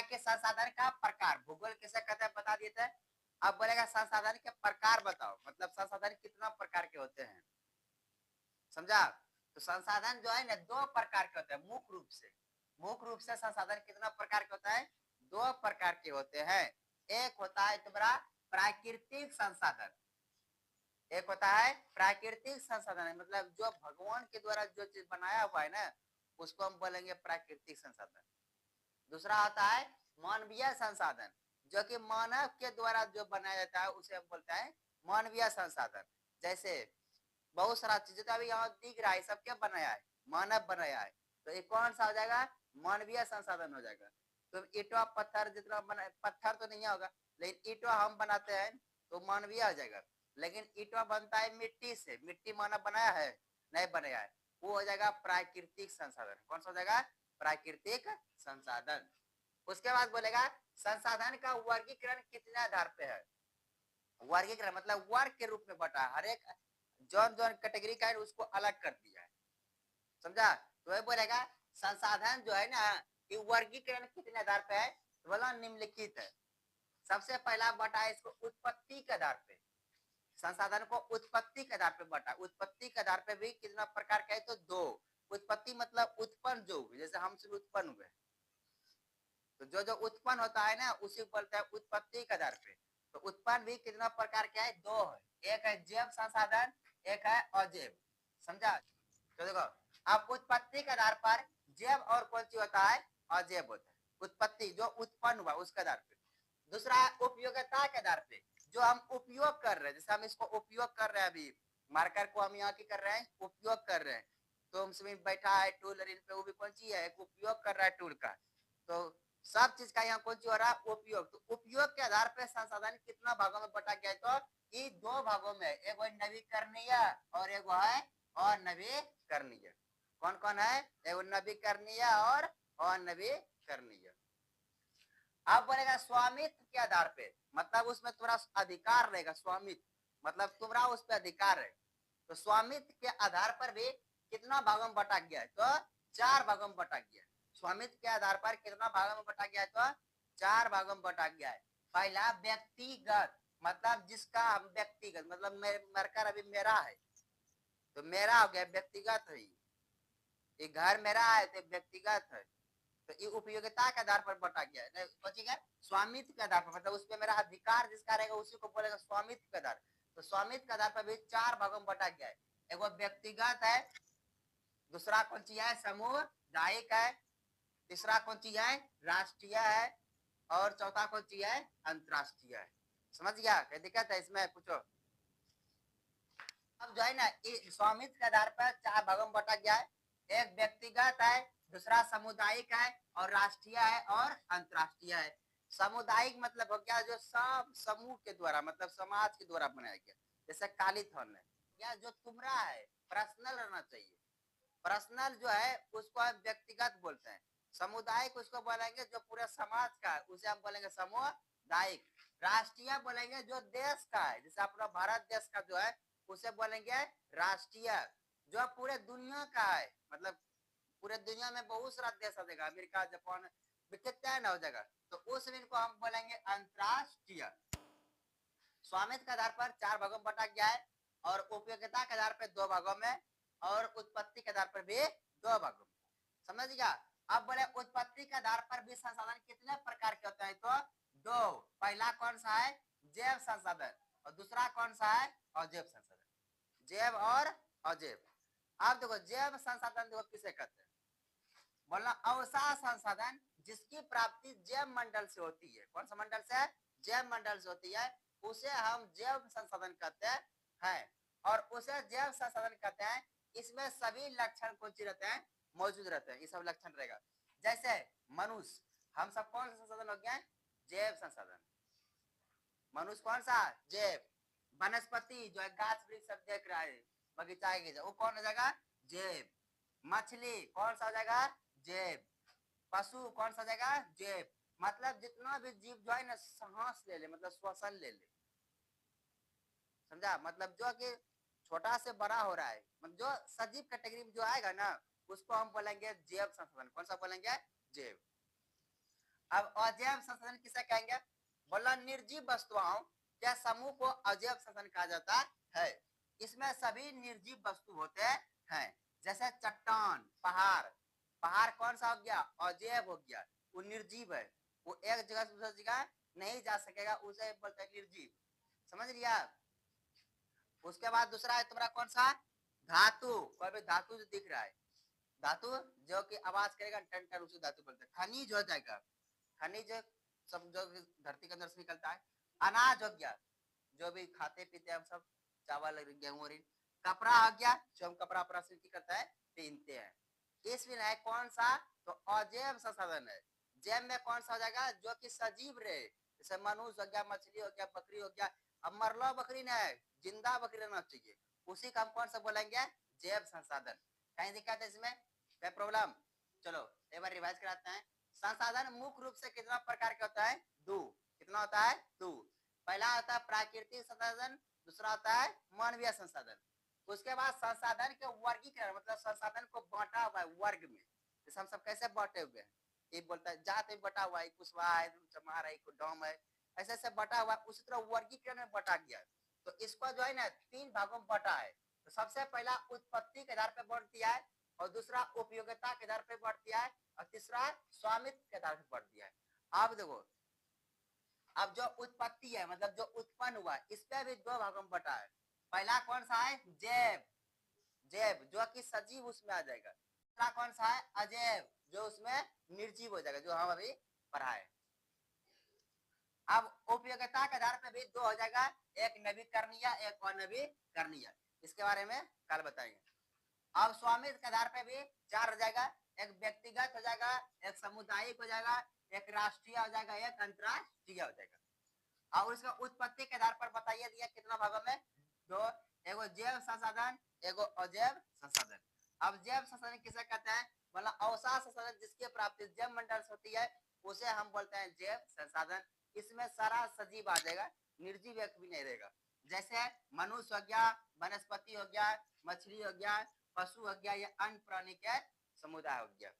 के संसाधन का प्रकार, भूगोल किसे कहते हैं बता दिए थे। अब बोलेगा संसाधन के प्रकार बताओ, मतलब संसाधन कितना प्रकार के होते हैं, समझा। तो संसाधन जो है ना दो प्रकार के होते हैं मुख्य रूप से संसाधन कितना प्रकार के होता है, दो प्रकार के होते हैं। एक होता है तुम्हारा प्राकृतिक संसाधन, एक होता है प्राकृतिक संसाधन, मतलब जो भगवान के द्वारा जो चीज बनाया हुआ है ना उसको हम बोलेंगे प्राकृतिक संसाधन। दूसरा होता है मानवीय संसाधन, जो कि मानव के द्वारा जो बनाया जाता है उसे हम बोलते हैं मानवीय संसाधन। जैसे बहुत सारा चीजें तो अभी यहाँ दिख रहा है, सब क्या बनाया है, मानव बनाया है, तो ये कौन सा हो जाएगा, मानवीय संसाधन हो जाएगा। तो ईंटो पत्थर जितना बना, पत्थर तो नहीं होगा लेकिन ईंटो हम बनाते हैं तो मानवीय हो जाएगा। लेकिन ईंटो बनता है मिट्टी से, मिट्टी मानव बनाया है, नहीं बनाया है, वो हो जाएगा प्राकृतिक संसाधन। कौन सा हो जाएगा, प्राकृतिक संसाधन। उसके बाद बोलेगा संसाधन का वर्गीकरण कितने आधार पे है, वर्गीकरण मतलब वर्ग के रूप में बटा, हर एक जौन जौन कैटेगरी का है उसको अलग कर दिया है, समझा। तो ये बोलेगा संसाधन जो है ना कि वर्गीकरण कितने आधार पे है, तो बोला निम्नलिखित है। सबसे पहला बटा है इसको उत्पत्ति के आधार पे, संसाधन को उत्पत्ति के आधार पे बटा। उत्पत्ति के आधार पे भी कितना प्रकार का है, तो दो। उत्पत्ति मतलब उत्पन्न जो हुए, जैसे हम सब उत्पन्न हुए, तो जो जो उत्पन्न होता है ना उसी को बोलते हैं उत्पत्ति के आधार पे। तो उत्पन्न भी कितना प्रकार के है, दो है, एक है जैव संसाधन, एक है अजैव, समझा। तो देखो अब उत्पत्ति के आधार पर जैव और कौन सी होता है, अजैव होता है। उत्पत्ति जो उत्पन्न हुआ उसके आधार पे। दूसरा उपयोगिता के आधार पे, जो हम उपयोग कर रहे हैं, जैसे हम इसको उपयोग कर रहे हैं, अभी मार्कर को हम यहाँ की कर रहे हैं, उपयोग कर रहे हैं, तो हम बैठा है टूल इन पे, वो भी कौन सी है, एक उपयोग कर रहा है टूल का। तो सब चीज का यहाँ कौन सी हो रहा है, उपयोग। तो उपयोग के आधार पर संसाधन कितना भागों में बटा गया, तो ये दो भागों में, एक नवीकरणीय और एक है अनवीकरणीय। कौन कौन है, एक नवीकरणीय और अनवीकरणीय। अब बोलेगा स्वामित्व के आधार पे, मतलब उसमें तुम्हारा अधिकार रहेगा, स्वामित्व मतलब तुम्हारा उस पर अधिकार है। तो स्वामित्व के आधार पर भी कितना भागों में बटा गया है, तो चार भागों में बटा गया है। स्वामित्व के आधार पर कितना भागों में बटा गया है, तो चार भागों में बटा गया है। पहला व्यक्तिगत, मतलब जिसका व्यक्तिगत मतलब मरकर अभी मेरा है तो मेरा हो गया, व्यक्तिगत है, ये घर मेरा है तो व्यक्तिगत है। तो ये उपयोगिता के आधार पर बटा गया है, बचेगा स्वामित्व के आधार पर, मतलब उस पर मेरा अधिकार जिसका रहेगा उसी को बोलेगा स्वामित्व के आधार। तो स्वामित्व के आधार पर भी चार भागों में बटा गया है, एक व्यक्तिगत है, दूसरा कौन सी है, सामुदायिक है, तीसरा कौन सी है, राष्ट्रीय है, और चौथा कौन सी है, अंतरराष्ट्रीय है। समझ गया, क्या दिक्कत है इसमें, पूछो। अब जो है ना स्वामित्व के आधार पर चार भागों में बटा गया है, एक व्यक्तिगत है, दूसरा सामुदायिक है, और राष्ट्रीय है, और अंतरराष्ट्रीय है। सामुदायिक मतलब हो गया जो सब समूह के द्वारा, मतलब समाज के द्वारा बनाया गया, जैसे काली थन है, या जो तुम्हारा है पर्सनल रहना चाहिए। पर्सनल जो है उसको हम व्यक्तिगत बोलते हैं, सामुदायिक उसको बोलेंगे जो पूरे समाज का है उसे हम बोलेंगे सामुदायिक। राष्ट्रीय बोलेंगे जो देश का है, जैसे अपना भारत देश का जो है उसे बोलेंगे राष्ट्रीय। जो पूरे दुनिया का है, मतलब पूरे दुनिया में बहुत सारा देश आ जाएगा, अमेरिका जापान कितना ना हो जाएगा, तो उस इनको हम बोलेंगे अंतरराष्ट्रीय। स्वामित्व के आधार पर चार भागों में बटा गया है, और उपयोगिता के आधार पर दो भागों में, और उत्पत्ति के आधार पर भी दो भागों में, समझिएगा। अब बोले उत्पत्ति के आधार पर भी संसाधन कितने प्रकार के होते हैं, तो दो। पहला कौन सा है, जैव संसाधन, और दूसरा कौन सा है, अजैव संसाधन, जैव और अजैव। अब देखो जैव संसाधन देखो किसे कहते हैं, बोलना अवसाद संसाधन जिसकी प्राप्ति जैव मंडल से होती है। कौन सा मंडल से, जैव मंडल से होती है, उसे हम जैव संसाधन कहते हैं, और उसे जैव संसाधन कहते हैं। इसमें सभी लक्षण कौन सी रहते हैं, मौजूद रहते हैं, ये सब लक्षण रहेगा। जैसे मनुष्य, हम सब कौन सा संसाधन हो गया, जैव संसाधन। मनुष्य कौन सा, जैव। वनस्पति जो है गाछ वृक्ष सब देख रहा है, बगीचा वो कौन हो जाएगा, जैव। मछली कौन सा हो जाएगा, जैव। पशु कौन सा जाएगा, जैव। मतलब जितना भी जीव जो है ना सांस ले ले, मतलब श्वसन ले ले, समझा। मतलब जो कि छोटा से बड़ा हो रहा है, मतलब जो सजीव कैटेगरी में जो आएगा ना उसको हम बोलेंगे जैव संसाधन। कौन सा बोलेंगे, जैव। अब अजैव संसाधन किसे कहेंगे? बोला निर्जीव वस्तुओं के समूह को अजैव संसाधन कहा जाता है। इसमें सभी निर्जीव वस्तु होते हैं, जैसे चट्टान, पहाड़। पहाड़ कौन सा हो गया? अजैव हो गया, वो निर्जीव है, वो एक जगह से दूसरी जगह नहीं जा सकेगा, उसे बोलते हैं निर्जीव। समझ लिया? उसके बाद दूसरा है तुम्हारा कौन सा? धातु। कोई भी धातु जो दिख रहा है, धातु जो कि आवाज करेगा टन टन, उसे धातु बोलते हैं। खनिज हो जाएगा, खनिज सब जो धरती के अंदर से निकलता है। अनाज हो गया, जो भी खाते पीते हैं हम सब, चावल, गेहूं। कपड़ा आ गया, जो हम कपड़ा अपना से करता है, पहनते हैं। इसमें है कौन सा? तो अजैव संसाधन है। जैव में कौन सा हो जाएगा? जो कि सजीव रहे, जैसे मनुष्य हो गया, मछली हो गया, बकरी हो गया। अब मरलो बकरी नहीं, जिंदा बकरी रहना चाहिए, उसी का हम कौन सा बोलेंगे? जैव संसाधन। कहीं दिक्कत है इसमें? क्या प्रॉब्लम? चलो एक बार रिवाइज कराते हैं। संसाधन मुख्य रूप से कितना प्रकार के होता है? दो। कितना होता है? दो। पहला होता है प्राकृतिक संसाधन, दूसरा होता है मानवीय संसाधन। उसके बाद संसाधन के वर्गीकरण, मतलब संसाधन को बांटा हुआ है वर्ग में। जैसे हम सब कैसे बांटे हुए हैं, एक बोलता है जात में बटा हुआ है, कुशवाहा है, चमार है, डोम है, ऐसे ऐसे बटा हुआ है। उसी तरह वर्गीकरण में बटा गया है। तो इसको जो है ना तीन भागों में बटा है। तो सबसे पहला उत्पत्ति के आधार पर बांट दिया है, और दूसरा उपयोगिता के आधार पर बांट दिया है, और तीसरा स्वामित्व के आधार पर बांट दिया है। अब देखो, अब जो उत्पत्ति है मतलब जो उत्पन्न हुआ है, इस पे भी दो भागों में बटा है। पहला कौन सा है? जैव। जैव जो कि सजीव उसमें आ जाएगा। दूसरा कौन सा है? अजैव, जो उसमें निर्जीव हो जाएगा, जो हम अभी पढ़ा है। अब उपयोगिता के आधार पर भी दो हो जाएगा, एक नवीकरणीय, एक अनवीकरणीय। इसके बारे में कल बताएंगे। अब स्वामित्व के आधार पर भी चार हो जाएगा, एक व्यक्तिगत हो जाएगा, एक सामुदायिक हो जाएगा, एक राष्ट्रीय हो जाएगा, एक अंतरराष्ट्रीय हो जाएगा। और उसका उत्पत्ति के आधार पर बताइए दिया कितना भागों में? दो। एगो जैव संसाधन, एगो अजैव संसाधन। अब जैव संसाधन किसे कहते हैं? मतलब अवसाद संसाधन जिसकी प्राप्ति जैव मंडल से होती है, उसे हम बोलते हैं जैव संसाधन। इसमें सारा सजीव आ जाएगा, निर्जीव एक भी नहीं रहेगा। जैसे मनुष्य हो गया, वनस्पति हो गया, मछली हो गया, पशु हो गया, या अन्य प्राणी के समुदाय हो गया।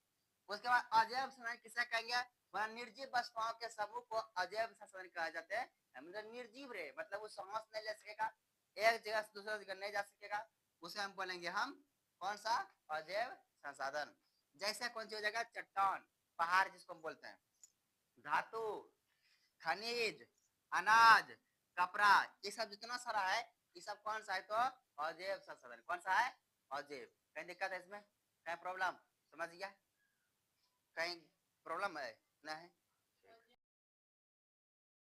उसके बाद अजैव संसाधन किसे कहेंगे? वह निर्जीव वस्तुओं के समूह को अजैव संसाधन कहा जाता है। मतलब निर्जीव रहे, मतलब वो सांस नहीं ले सकेगा, एक जगह से दूसरी जगह नहीं जा सकेगा, उसे हम बोलेंगे हम कौन सा? अजैव संसाधन। जैसे कौन सी हो जाएगा? चट्टान, पहाड़ जिसको हम बोलते हैं, धातु, खनिज, अनाज, कपड़ा, ये सब जितना सारा है, ये सब कौन सा है? तो अजैव संसाधन। कौन सा है? अजैव। कहीं दिक्कत है इसमें? कहीं प्रॉब्लम? समझ गया? कहीं प्रॉब्लम है? नहीं है?